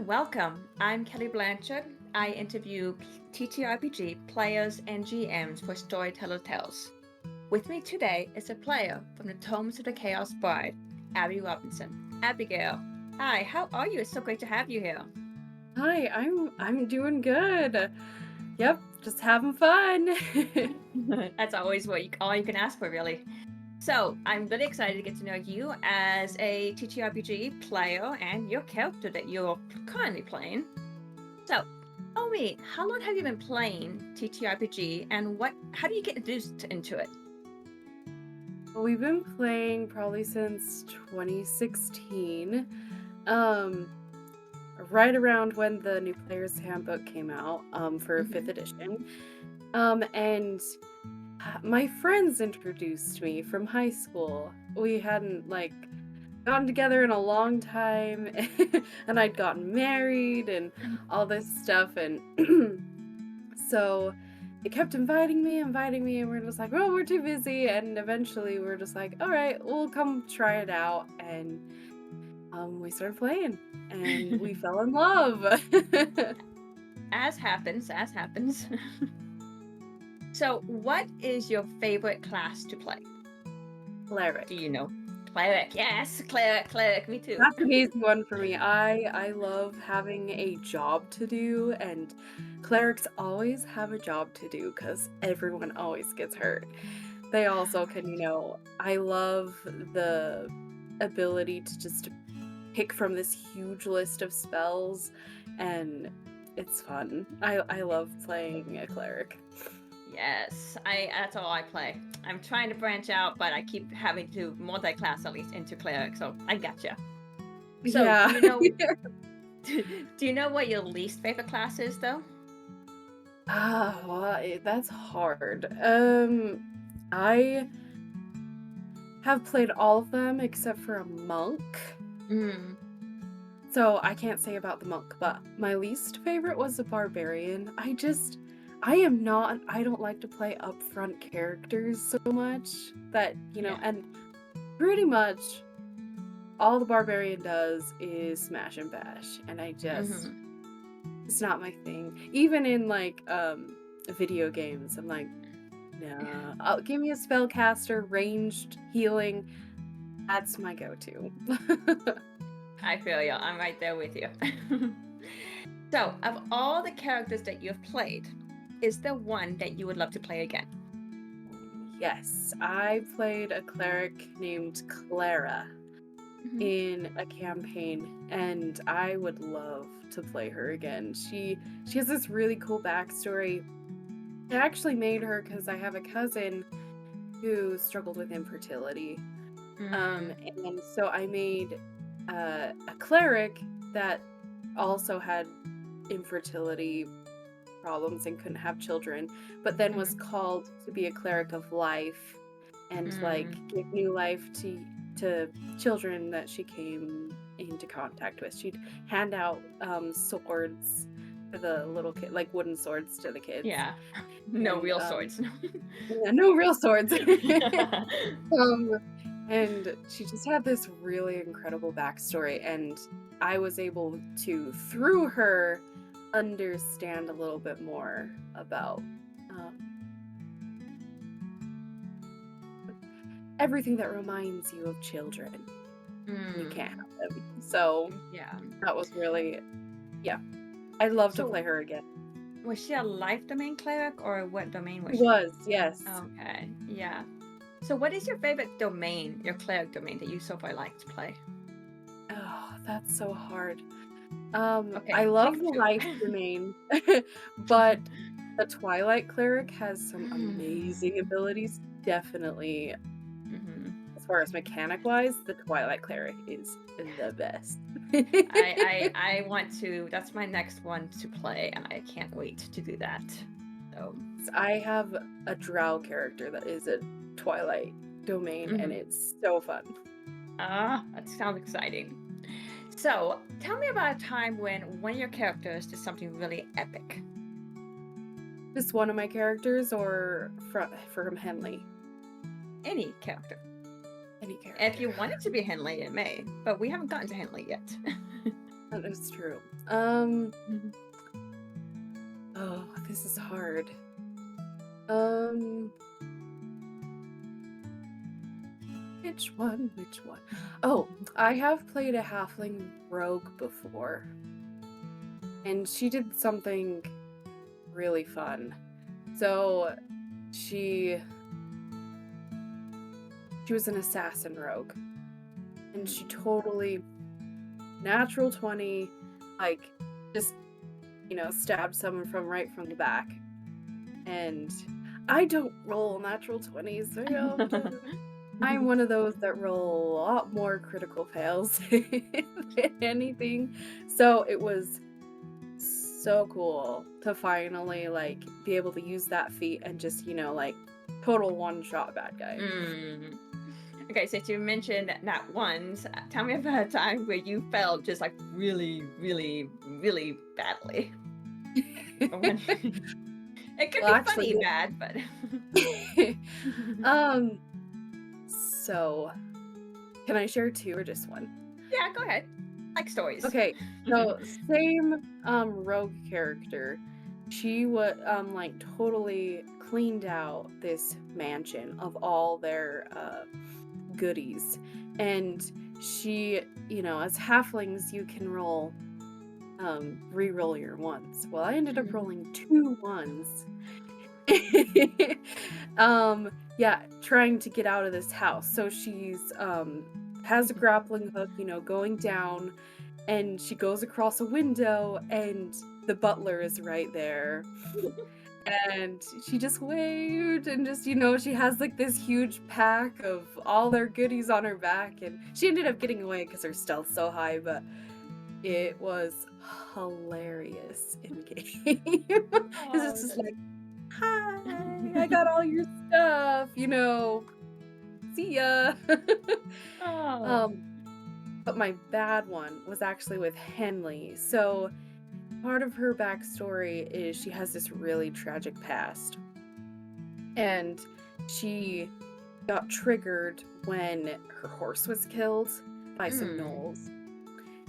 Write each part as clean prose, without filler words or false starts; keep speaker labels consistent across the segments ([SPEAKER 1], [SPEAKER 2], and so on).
[SPEAKER 1] and welcome. I'm Kelly Blanchard. I interview TTRPG players and GMs for Storyteller Tales. With me today is a player from the Tomes of the Chaos Bride, Abby Robinson. Abigail, hi, how are you? It's so great to have you here.
[SPEAKER 2] Hi, I'm doing good. Yep, just having fun.
[SPEAKER 1] That's always all you can ask for, really. So, I'm really excited to get to know you as a TTRPG player and your character that you're currently playing. So, tell me, how long have you been playing TTRPG and how do you get introduced into it?
[SPEAKER 2] We've been playing probably since 2016. Um, right around when the new player's handbook came out, for 5th
[SPEAKER 1] Hmm.
[SPEAKER 2] edition. And my friends introduced me from high school. We hadn't gotten together in a long time and I'd gotten married and all this stuff and so they kept inviting me, and we're just like, well, we're too busy. And eventually we're just like, all right, we'll come try it out. And we started playing and we fell in love.
[SPEAKER 1] As happens. So, what is your favorite class to play? Do
[SPEAKER 2] Cleric.
[SPEAKER 1] you know? Cleric, yes, cleric, me too.
[SPEAKER 2] That's an easy one for me. I love having a job to do, and clerics always have a job to do because everyone always gets hurt. They also can, I love the ability to just pick from this huge list of spells, and it's fun. I love playing a cleric.
[SPEAKER 1] Yes, I that's all I play. I'm trying to branch out, but I keep having to multi-class at least into cleric, so I gotcha. So,
[SPEAKER 2] Yeah.
[SPEAKER 1] do you know what your least favorite class is though?
[SPEAKER 2] Well, that's hard. I have played all of them except for a monk.
[SPEAKER 1] Mm.
[SPEAKER 2] So I can't say about the monk, but my least favorite was the barbarian. I don't like to play upfront characters so much that,
[SPEAKER 1] Yeah.
[SPEAKER 2] and pretty much all the barbarian does is smash and bash. And
[SPEAKER 1] Mhm.
[SPEAKER 2] it's not my thing. Even in video games, I'm like, nah, give me a spellcaster, ranged healing. That's my go-to.
[SPEAKER 1] I feel you. I'm right there with you. So, of all the characters that you've played, is there one that you would love to play again?
[SPEAKER 2] Yes, I played a cleric named Clara
[SPEAKER 1] Mhm.
[SPEAKER 2] in a campaign, and I would love to play her again. She has this really cool backstory. I actually made her because I have a cousin who struggled with infertility.
[SPEAKER 1] Mm.
[SPEAKER 2] And so I made a cleric that also had infertility problems and couldn't have children, but then was
[SPEAKER 1] Mhm.
[SPEAKER 2] called to be a cleric of life and
[SPEAKER 1] Mm.
[SPEAKER 2] give new life to children that she came into contact with. She'd hand out swords to the little kid, like wooden swords to the kids,
[SPEAKER 1] Yeah. No
[SPEAKER 2] and
[SPEAKER 1] real swords.
[SPEAKER 2] yeah, no real swords. um, and she just had this really incredible backstory, and I was able to, through her, understand a little bit more about um, everything that reminds you of children, and you can't
[SPEAKER 1] Mm.
[SPEAKER 2] have them. So
[SPEAKER 1] Yeah.
[SPEAKER 2] that was really, yeah, I'd love to
[SPEAKER 1] So,
[SPEAKER 2] play her again.
[SPEAKER 1] was she a life domain cleric or what domain
[SPEAKER 2] She
[SPEAKER 1] was she?
[SPEAKER 2] was, yes.
[SPEAKER 1] Okay. Yeah. So, what is your favorite domain, your cleric domain that you so far like to play?
[SPEAKER 2] Oh, that's so hard. I
[SPEAKER 1] Okay,
[SPEAKER 2] love
[SPEAKER 1] pick
[SPEAKER 2] the
[SPEAKER 1] two.
[SPEAKER 2] life domain, but the Twilight Cleric has some amazing
[SPEAKER 1] Mm.
[SPEAKER 2] abilities. Definitely,
[SPEAKER 1] Mhm.
[SPEAKER 2] as far as mechanic wise, the Twilight Cleric is the best.
[SPEAKER 1] I want to that's my next one to play, and I can't wait to do that. So,
[SPEAKER 2] I have a Drow character that is a Twilight domain, and
[SPEAKER 1] mhm.
[SPEAKER 2] it's so fun.
[SPEAKER 1] That sounds exciting. So, tell me about a time when one of your characters did something really epic.
[SPEAKER 2] Just one of my characters, or from Henley,
[SPEAKER 1] Any character.
[SPEAKER 2] any
[SPEAKER 1] If
[SPEAKER 2] character.
[SPEAKER 1] you want it to be Henley, it may, but we haven't gotten to Henley yet.
[SPEAKER 2] That is true. Um,
[SPEAKER 1] Mhm.
[SPEAKER 2] oh, this is hard. Um, which one? Which one? Oh, I have played a halfling rogue before, and she did something really fun. So she she was an assassin rogue, and she totally natural 20, like just stabbed someone from the back. And I don't roll natural 20s very often. I'm one of those that roll a lot more critical fails than anything. So it was so cool to finally like be able to use that feat and just, like total one shot bad guy.
[SPEAKER 1] Mm. Okay, since you mentioned not once, tell me about a time where you felt just like really, really, really badly. Or when it could
[SPEAKER 2] Well,
[SPEAKER 1] be
[SPEAKER 2] actually,
[SPEAKER 1] funny bad, but
[SPEAKER 2] um, so can I share two or just one?
[SPEAKER 1] yeah, go ahead. Like stories.
[SPEAKER 2] Okay, so same rogue character. She would like totally cleaned out this mansion of all their goodies. And she, as halflings you can roll re-roll your ones. Well, I ended up
[SPEAKER 1] Mhm.
[SPEAKER 2] rolling 2 ones. Yeah, trying to get out of this house. So she's has a grappling hook, going down, and she goes across a window and the butler is right there. And she just waved and just, she has like this huge pack of all their goodies on her back, and she ended up getting away because her stealth's so high, but it was hilarious in game. Because it's
[SPEAKER 1] Oh,
[SPEAKER 2] just
[SPEAKER 1] that's
[SPEAKER 2] like, hi, I got all your stuff, see ya.
[SPEAKER 1] oh.
[SPEAKER 2] um, but my bad one was actually with Henley. So part of her backstory is she has this really tragic past, and she got triggered when her horse was killed by some
[SPEAKER 1] Mm.
[SPEAKER 2] gnolls.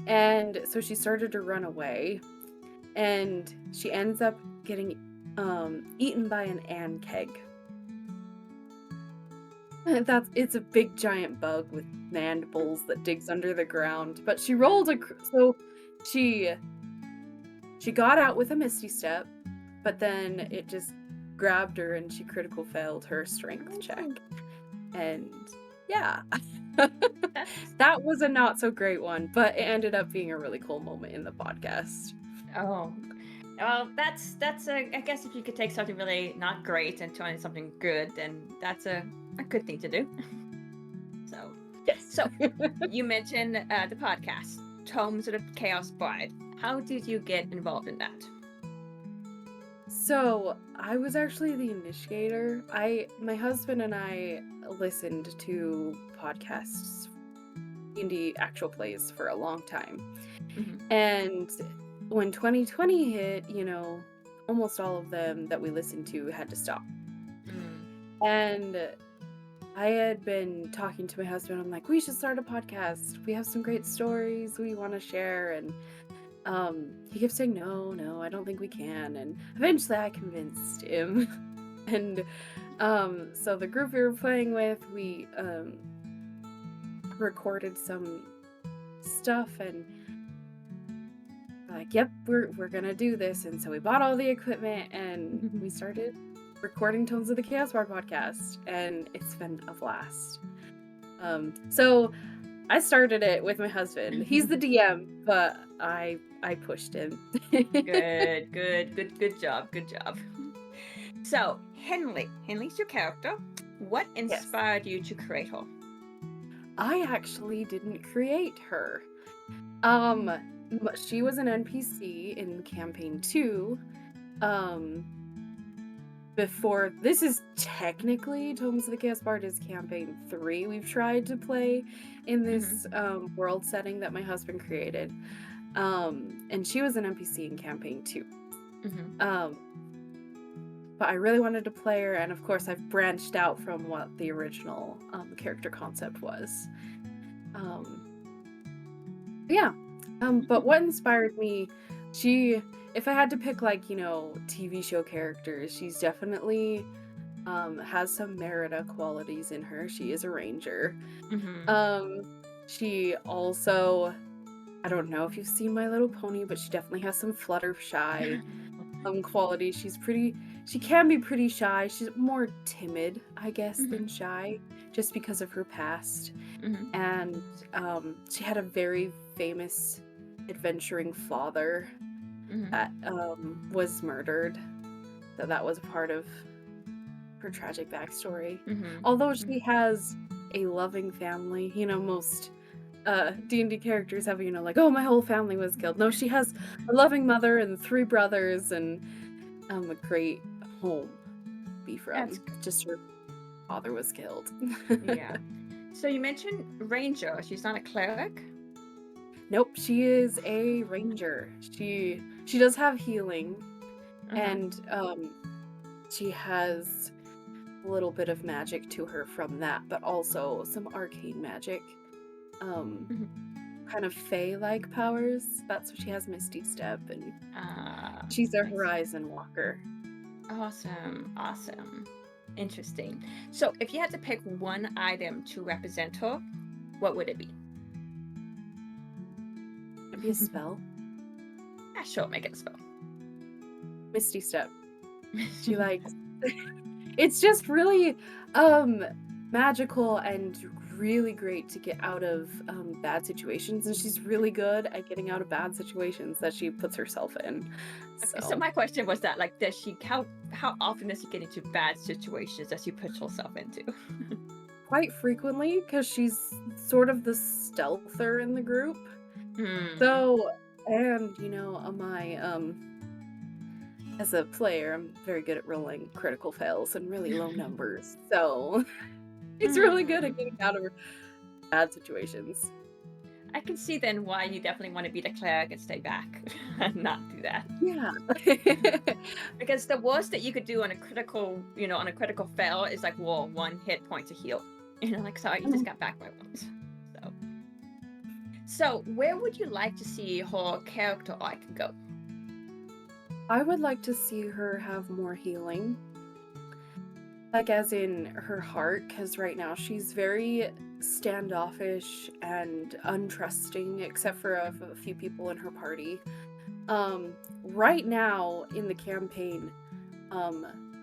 [SPEAKER 2] And so she started to run away, and she ends up getting eaten by an ankeg. It's a big giant bug with mandibles that digs under the ground. But she rolled so she she got out with a misty step, but then it just grabbed her and she critical failed her strength check. And yeah.
[SPEAKER 1] That's
[SPEAKER 2] That was a not so great one, but it ended up being a really cool moment in the podcast.
[SPEAKER 1] oh. Well, that's a. I guess if you could take something really not great and turn it into something good, then that's a good thing to do. So,
[SPEAKER 2] Yes.
[SPEAKER 1] so you mentioned the podcast, Tomes of the Chaos Bard. How did you get involved in that?
[SPEAKER 2] So I was actually the initiator. My husband and I listened to podcasts, indie actual plays for a long time.
[SPEAKER 1] Mhm.
[SPEAKER 2] And when 2020 hit, almost all of them that we listened to had to stop.
[SPEAKER 1] Mm.
[SPEAKER 2] And I had been talking to my husband. I'm like, we should start a podcast. We have some great stories we want to share. And he kept saying, no, I don't think we can. And eventually I convinced him. And so the group we were playing with, we recorded some stuff, and we're like, yep, we're gonna do this. And so we bought all the equipment and we started recording Tones of the Chaos Bard podcast, and it's been a blast. So I started it with my husband. He's the DM, but I pushed him.
[SPEAKER 1] Good job, good job. So, Henley's your character. What
[SPEAKER 2] Yes.
[SPEAKER 1] inspired you to create her?
[SPEAKER 2] I actually didn't create her. She was an NPC in campaign 2. Before this is technically Tomes of the Chaos Bard is campaign 3 we've tried to play in this world setting that my husband created. And she was an NPC in campaign 2. But I really wanted to play her, and of course I've branched out from what the original character concept was. Yeah. But what inspired me, she if I had to pick like, TV show characters, she's definitely has some Merida qualities in her. She is a ranger.
[SPEAKER 1] Hmm.
[SPEAKER 2] Um she also I don't know if you've seen My Little Pony, but she definitely has some Fluttershy qualities. She can be pretty shy. She's more timid, I guess, than
[SPEAKER 1] Hmm.
[SPEAKER 2] shy, just because of her past.
[SPEAKER 1] Hmm.
[SPEAKER 2] And she had a very famous adventuring father
[SPEAKER 1] Hmm.
[SPEAKER 2] that was murdered. So that was a part of her tragic backstory.
[SPEAKER 1] Hmm.
[SPEAKER 2] Although she has a loving family, most D&D characters have, like, oh, my whole family was killed. No, she has a loving mother and three brothers and a great home to be
[SPEAKER 1] That's
[SPEAKER 2] from.
[SPEAKER 1] good.
[SPEAKER 2] Just her father was killed.
[SPEAKER 1] Yeah. So you mentioned ranger. She's not a cleric.
[SPEAKER 2] Nope, she is a ranger. She does have healing,
[SPEAKER 1] Uh-huh.
[SPEAKER 2] and she has a little bit of magic to her from that, but also some arcane magic. Um,
[SPEAKER 1] Hmm.
[SPEAKER 2] kind of fae-like powers. That's what she has, Misty Step, and
[SPEAKER 1] Ah,
[SPEAKER 2] she's a
[SPEAKER 1] I see.
[SPEAKER 2] horizon walker.
[SPEAKER 1] Awesome. Awesome. Interesting. So if you had to pick one item to represent her, what would it be?
[SPEAKER 2] It'd be a spell.
[SPEAKER 1] Ah, sure, make it a spell.
[SPEAKER 2] Misty Step. She likes it's just really um magical and really great to get out of bad situations, and she's really good at getting out of bad situations that she puts herself in.
[SPEAKER 1] Okay, so
[SPEAKER 2] So
[SPEAKER 1] my question was that, like, does she how often does she get into bad situations that she puts herself into?
[SPEAKER 2] quite frequently, because she's sort of the stealther in the group.
[SPEAKER 1] Hmm.
[SPEAKER 2] So and my as a player, I'm very good at rolling critical fails and really low numbers. So he's really good at
[SPEAKER 1] Hmm.
[SPEAKER 2] getting out of bad situations.
[SPEAKER 1] I can see then why you definitely want to be the cleric and stay back and not do that.
[SPEAKER 2] Yeah.
[SPEAKER 1] Because the worst that you could do on a critical fail is like, well, 1 hit point to heal. Like, sorry, you just got back by once. So, so where would you like to see her character arc go?
[SPEAKER 2] I would like to see her have more healing. Like, as in her heart, because right now she's very standoffish and untrusting, except for a few people in her party. Right now in the campaign,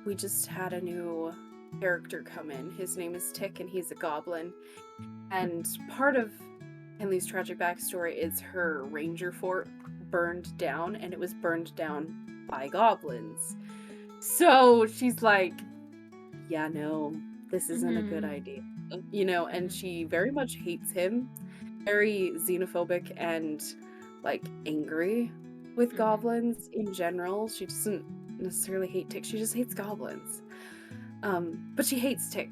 [SPEAKER 2] we just had a new character come in. His name is Tick, and he's a goblin. And part of Henley's tragic backstory is her ranger fort burned down, and it was burned down by goblins. So she's like, yeah, no, this isn't a good
[SPEAKER 1] Hmm.
[SPEAKER 2] idea. And
[SPEAKER 1] Hmm.
[SPEAKER 2] she very much hates him, very xenophobic and like angry with
[SPEAKER 1] Hmm.
[SPEAKER 2] goblins in general. She doesn't necessarily hate Tick, she just hates goblins. But she hates Tick.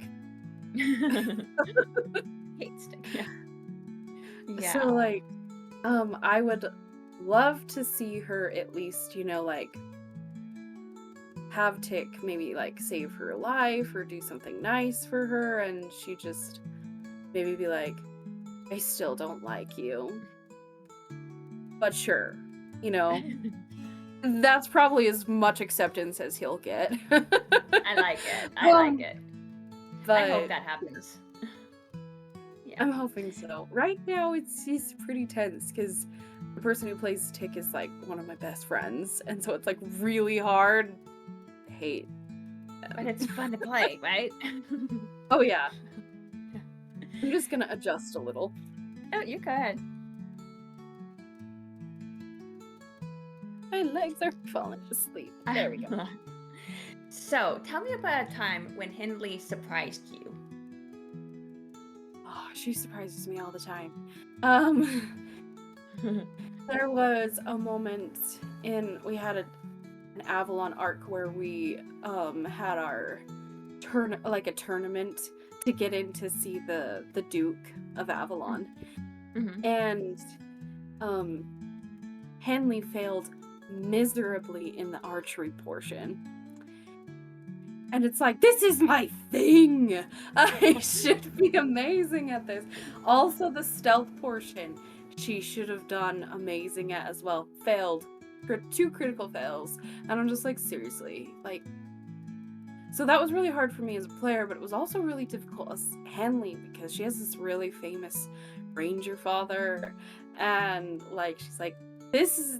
[SPEAKER 1] Hate stick. Yeah.
[SPEAKER 2] So
[SPEAKER 1] Yeah.
[SPEAKER 2] like, I would love to see her at least, like have Tick maybe like save her life or do something nice for her, and she just maybe be like, I still don't like you. But sure, you know, that's probably as much acceptance as he'll get.
[SPEAKER 1] I like it. I like
[SPEAKER 2] um,
[SPEAKER 1] it. I hope
[SPEAKER 2] but
[SPEAKER 1] that
[SPEAKER 2] yeah,
[SPEAKER 1] happens. Yeah.
[SPEAKER 2] I'm hoping so. Right now, he's pretty tense because the person who plays Tick is like one of my best friends, and so it's like really hard. I hate
[SPEAKER 1] But
[SPEAKER 2] them.
[SPEAKER 1] it's fun to play, right?
[SPEAKER 2] Oh yeah, I'm just gonna adjust a little.
[SPEAKER 1] Oh, you could.
[SPEAKER 2] My legs are falling asleep. There we go.
[SPEAKER 1] So, tell me about a time when Henley surprised you.
[SPEAKER 2] Oh, she surprises me all the time. Um, there was a moment we had an Avalon arc where we had our a tournament to get in to see the Duke of Avalon,
[SPEAKER 1] Hmm.
[SPEAKER 2] and um Henley failed miserably in the archery portion. And it's like, this is my thing. I should be amazing at this. Also, the stealth portion. she should have done amazing at as well. Failed. Two critical fails. And I'm just like, seriously. Like, so that was really hard for me as a player, but it was also really difficult as Henley because she has this really famous ranger father. And like, she's like, this is,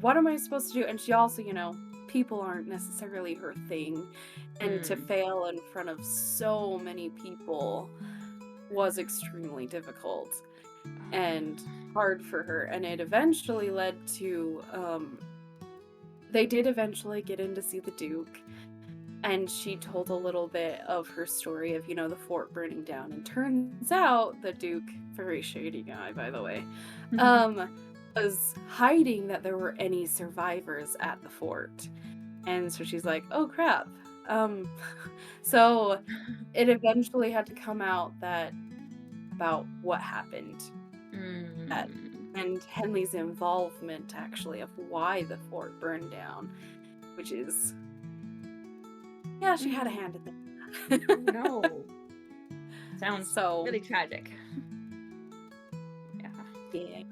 [SPEAKER 2] what am I supposed to do? And she also, people aren't necessarily her thing. And to fail in front of so many people was extremely difficult and hard for her. And it eventually led to, they did eventually get in to see the Duke. And she told a little bit of her story of, the fort burning down. And turns out the Duke, very shady guy, by the way, was hiding that there were any survivors at the fort. And so she's like, oh crap. So it eventually had to come out about what happened. And Henley's involvement, actually, of why the fort burned down, which is... Yeah, she had a hand in that.
[SPEAKER 1] No. Sounds really tragic.
[SPEAKER 2] Yeah.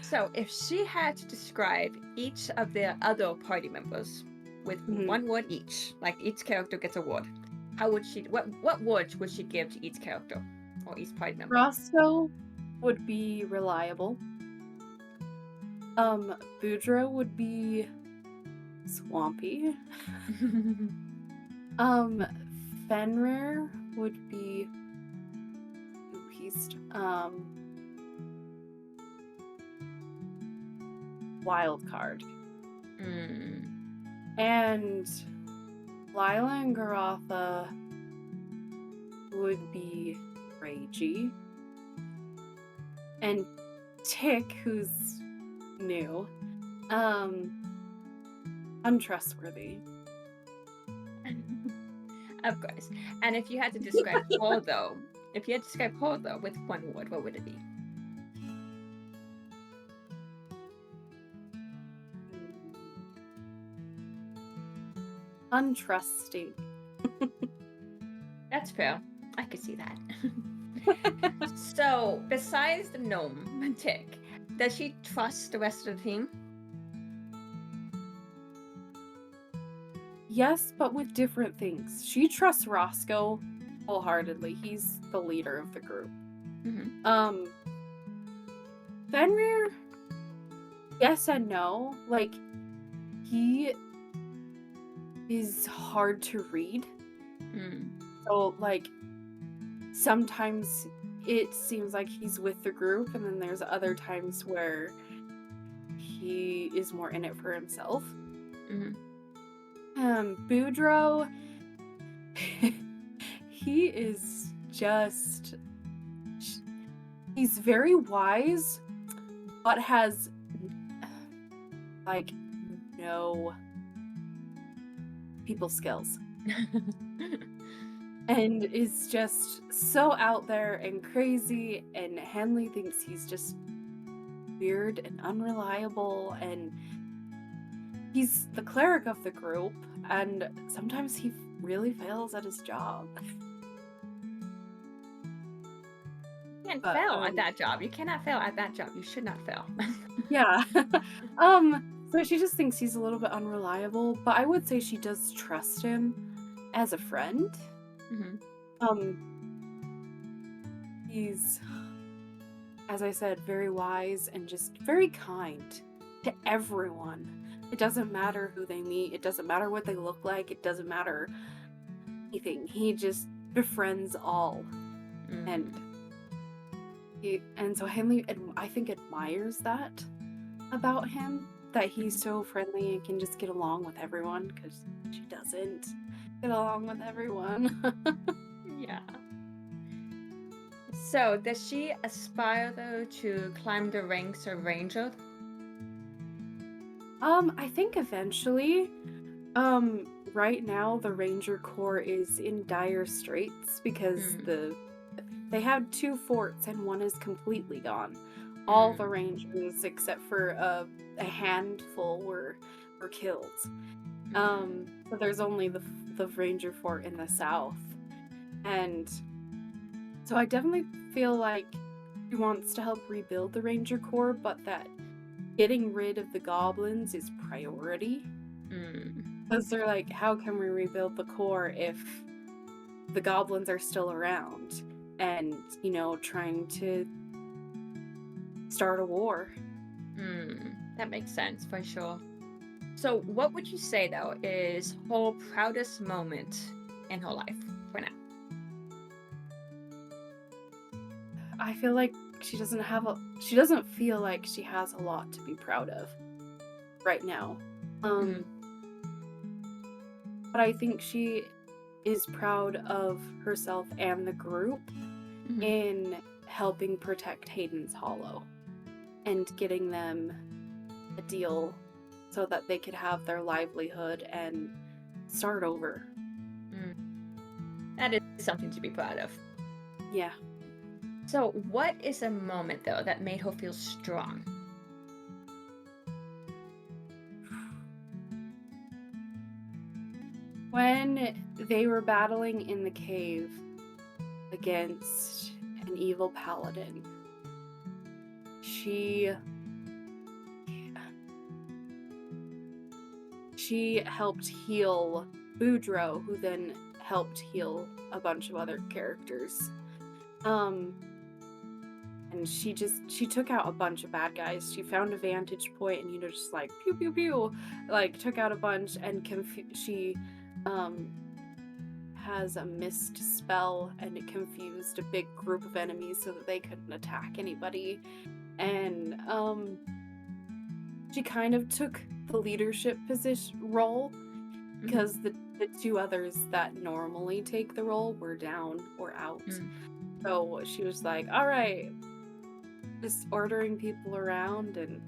[SPEAKER 1] So, if she had to describe each of the other party members with one word each, like each character gets a word, how would she? What words would she give to each character or each party member?
[SPEAKER 2] Roscoe would be reliable. Boudreaux would be swampy. Fenrir would be wild card. And Lila and Garotha would be ragey. And Tick, who's new, untrustworthy.
[SPEAKER 1] Of course. And if you had to describe her though, with one word, what would it be?
[SPEAKER 2] Untrusting.
[SPEAKER 1] That's fair. I could see that. So, besides the gnome, Tick, does she trust the rest of the team?
[SPEAKER 2] Yes, but with different things. She trusts Roscoe wholeheartedly. He's the leader of the group. Fenrir, yes and no. Like, he is hard to read. So, like, sometimes it seems like he's with the group, and then there's other times where he is more in it for himself. Boudreaux, he is just... He's very wise, but has, like, no people skills. And is just so out there and crazy, and Henley thinks he's just weird and unreliable, and he's the cleric of the group, and sometimes he really fails at his job.
[SPEAKER 1] You can't fail at that job. You cannot fail at that job. You should not fail.
[SPEAKER 2] Yeah. So she just thinks he's a little bit unreliable, but I would say she does trust him as a friend. He's, as I said, very wise and just very kind to everyone. It doesn't matter who they meet. It doesn't matter what they look like. It doesn't matter anything. He just befriends all. And so Henley, I think, admires that about him, that he's so friendly and can just get along with everyone, because she doesn't get along with everyone.
[SPEAKER 1] Yeah. So, does she aspire, though, to climb the ranks of Ranger?
[SPEAKER 2] I think eventually. Right now the Ranger Corps is in dire straits because they had 2 forts and one is completely gone. All the Rangers except for a handful were killed. So there's only the Ranger Fort in the south. And so I definitely feel like she wants to help rebuild the Ranger Corps, but that getting rid of the goblins is priority.
[SPEAKER 1] Mm.
[SPEAKER 2] Because they're like, how can we rebuild the Corps if the goblins are still around and, trying to start a war?
[SPEAKER 1] That makes sense for sure. So, what would you say though is her proudest moment in her life for now?
[SPEAKER 2] I feel like she doesn't feel like she has a lot to be proud of right now.
[SPEAKER 1] Mm.
[SPEAKER 2] But I think she is proud of herself and the group
[SPEAKER 1] Mhm.
[SPEAKER 2] in helping protect Hayden's Hollow and getting them a deal so that they could have their livelihood and start over.
[SPEAKER 1] That is something to be proud of.
[SPEAKER 2] Yeah.
[SPEAKER 1] So, what is a moment though that made her feel strong?
[SPEAKER 2] When they were battling in the cave against an evil paladin, she helped heal Boudreaux, who then helped heal a bunch of other characters. And she took out a bunch of bad guys. She found a vantage point and just like pew pew pew, like took out a bunch, and she has a mist spell, and it confused a big group of enemies so that they couldn't attack anybody. And she kind of took the leadership role because the two others that normally take the role were down or out. So she was like, all right, just ordering people around. And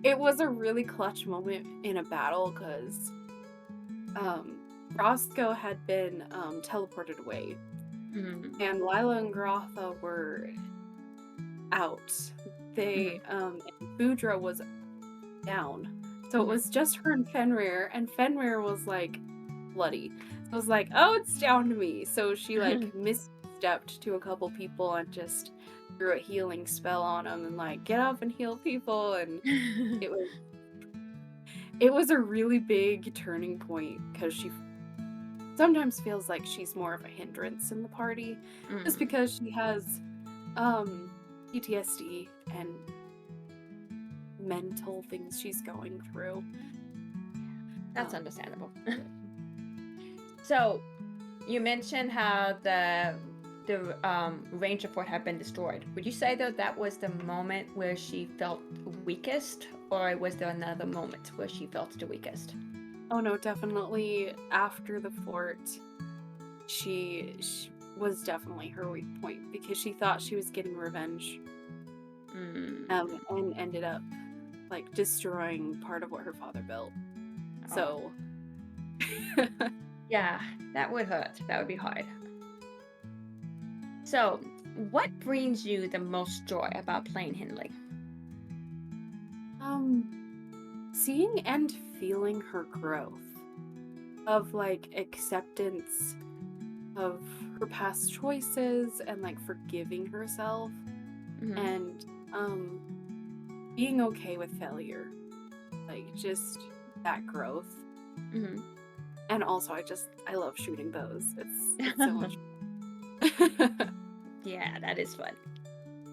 [SPEAKER 2] it was a really clutch moment in a battle because Roscoe had been teleported away, and Lila and Grotha were out. They and Boudreaux was down, so it was just her and Fenrir was like bloody. So it was like, oh, it's down to me. So she like misstepped to a couple people and just threw a healing spell on them and like, get up and heal people. And it was a really big turning point because she sometimes feels like she's more of a hindrance in the party just because she has PTSD and mental things she's going through.
[SPEAKER 1] That's understandable. So, you mentioned how the Ranger Fort had been destroyed. Would you say though that was the moment where she felt weakest, or was there another moment where she felt the weakest?
[SPEAKER 2] Oh no, definitely after the fort, she was definitely her weak point because she thought she was getting revenge, and ended up like destroying part of what her father built. So
[SPEAKER 1] yeah, that would hurt. That would be hard. So, what brings you the most joy about playing Henley?
[SPEAKER 2] Seeing and feeling her growth of like acceptance of her past choices and like forgiving herself and being okay with failure, like just that growth. And also I love shooting bows. It's so much fun.
[SPEAKER 1] Yeah, that is fun.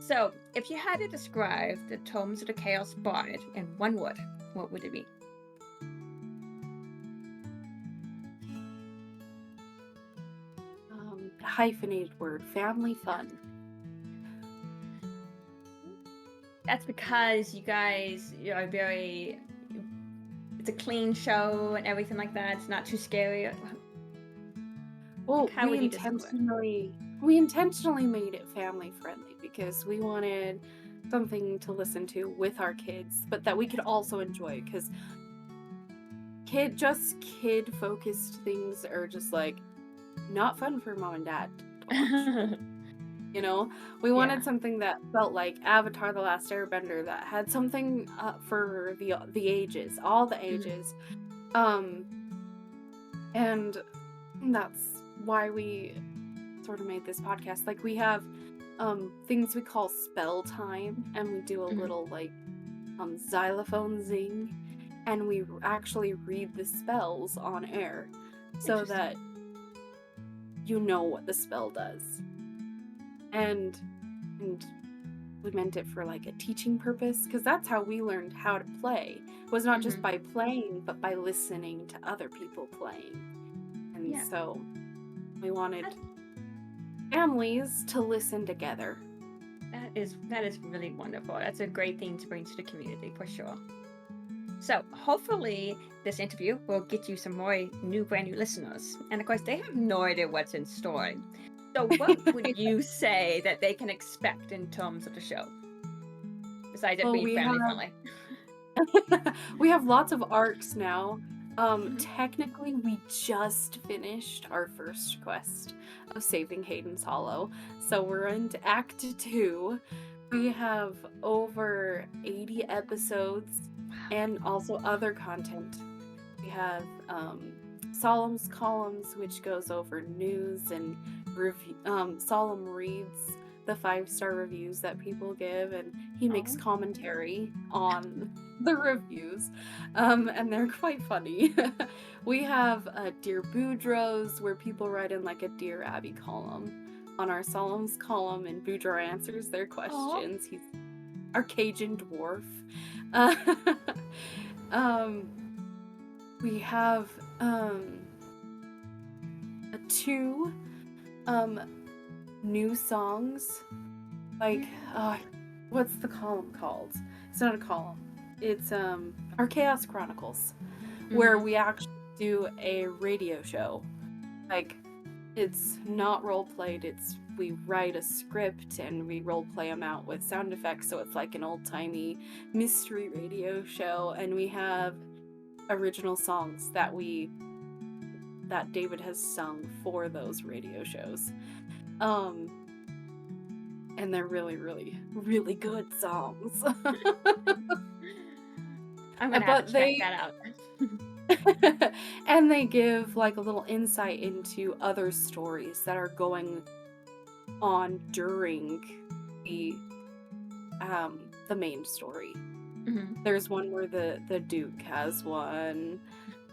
[SPEAKER 1] So, if you had to describe the Tomes of the Chaos Bard in one word, what would it be?
[SPEAKER 2] Hyphenated word, family fun.
[SPEAKER 1] That's because you guys are it's a clean show and everything like that. It's not too scary.
[SPEAKER 2] Well,
[SPEAKER 1] How
[SPEAKER 2] we
[SPEAKER 1] would you describe it?
[SPEAKER 2] intentionally made it family friendly because we wanted something to listen to with our kids, but that we could also enjoy, because kid focused things are just like not fun for mom and dad to watch. We wanted something that felt like Avatar: The Last Airbender, that had something for the ages, all the ages. And that's why we sort of made this podcast. Like, we have things we call spell time, and we do a
[SPEAKER 1] Hmm.
[SPEAKER 2] little like xylophone zing, and we actually read the spells on air so
[SPEAKER 1] Interesting.
[SPEAKER 2] that you know what the spell does. And and we meant it for like a teaching purpose because that's how we learned how to play. It was not just
[SPEAKER 1] Hmm.
[SPEAKER 2] by playing, but by listening to other people playing. And
[SPEAKER 1] Yeah.
[SPEAKER 2] so we wanted
[SPEAKER 1] That,
[SPEAKER 2] families to listen together.
[SPEAKER 1] that is really wonderful. That's a great thing to bring to the community for sure. So hopefully this interview will get you some more brand new listeners. And of course, they have no idea what's in store. So what would you say that they can expect in terms of the show, besides it
[SPEAKER 2] Well,
[SPEAKER 1] being family friendly?
[SPEAKER 2] we have lots of arcs now.
[SPEAKER 1] Mhm.
[SPEAKER 2] Technically, we just finished our first quest of saving Hayden's Hollow, so we're into Act 2. We have over 80 episodes
[SPEAKER 1] Wow.
[SPEAKER 2] and also other content. We have Solemn's Columns, which goes over news and Solemn reads the 5-star reviews that people give, and he makes
[SPEAKER 1] Oh.
[SPEAKER 2] commentary on the reviews, and they're quite funny. We have Dear Boudreaux, where people write in like a Dear Abby column on our Solemn's column, and Boudreaux answers their
[SPEAKER 1] Oh.
[SPEAKER 2] questions. He's our Cajun dwarf. Uh, um, we have two um new songs. Like what's the column called? It's not a column. It's our Chaos Chronicles, where
[SPEAKER 1] Mm-hmm.
[SPEAKER 2] we actually do a radio show. Like it's not role played, it's we write a script and we role play them out with sound effects, so it's like an old-timey mystery radio show, and we have original songs that David has sung for those radio shows. Um, and they're really, really, really good songs.
[SPEAKER 1] I'm gonna have to
[SPEAKER 2] But
[SPEAKER 1] check
[SPEAKER 2] they
[SPEAKER 1] that out.
[SPEAKER 2] and they give like a little insight into other stories that are going on during the the main story.
[SPEAKER 1] Hmm.
[SPEAKER 2] There's one where the Duke has one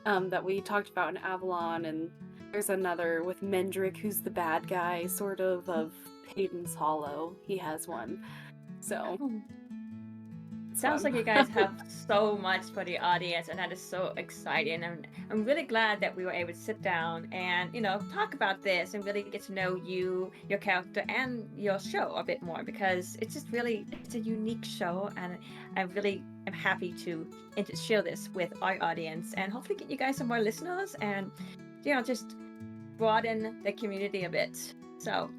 [SPEAKER 2] that we talked about in Avalon, and there's another with Mendrick, who's the bad guy, sort of Hayden's Hollow. He has one, so
[SPEAKER 1] Oh.
[SPEAKER 2] it's
[SPEAKER 1] Sounds like
[SPEAKER 2] fun.
[SPEAKER 1] you guys have so much for the audience, and that is so exciting. And I'm really glad that we were able to sit down and, talk about this and really get to know you, your character, and your show a bit more, because it's a unique show, and I really am happy to share this with our audience and hopefully get you guys some more listeners and, just broaden the community a bit. So,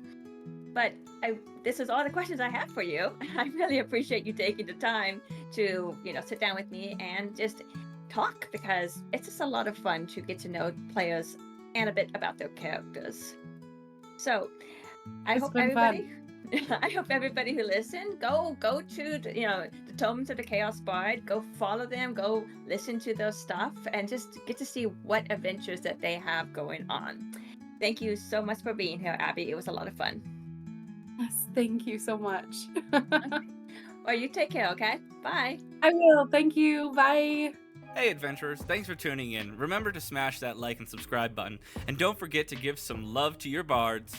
[SPEAKER 1] but this is all the questions I have for you. I really appreciate you taking the time to, sit down with me and just talk, because it's just a lot of fun to get to know players and a bit about their characters. So I
[SPEAKER 2] It's
[SPEAKER 1] hope
[SPEAKER 2] been fun.
[SPEAKER 1] everybody, I hope everybody who listened, go to the Tomes of the Chaos Bard, go follow them, go listen to their stuff, and just get to see what adventures that they have going on. Thank you so much for being here, Abby. It was a lot of fun.
[SPEAKER 2] Yes, thank you so much.
[SPEAKER 1] Okay. Well, you take care, okay? Bye.
[SPEAKER 2] I will. Thank you. Bye.
[SPEAKER 3] Hey adventurers, thanks for tuning in. Remember to smash that like and subscribe button, and don't forget to give some love to your bards.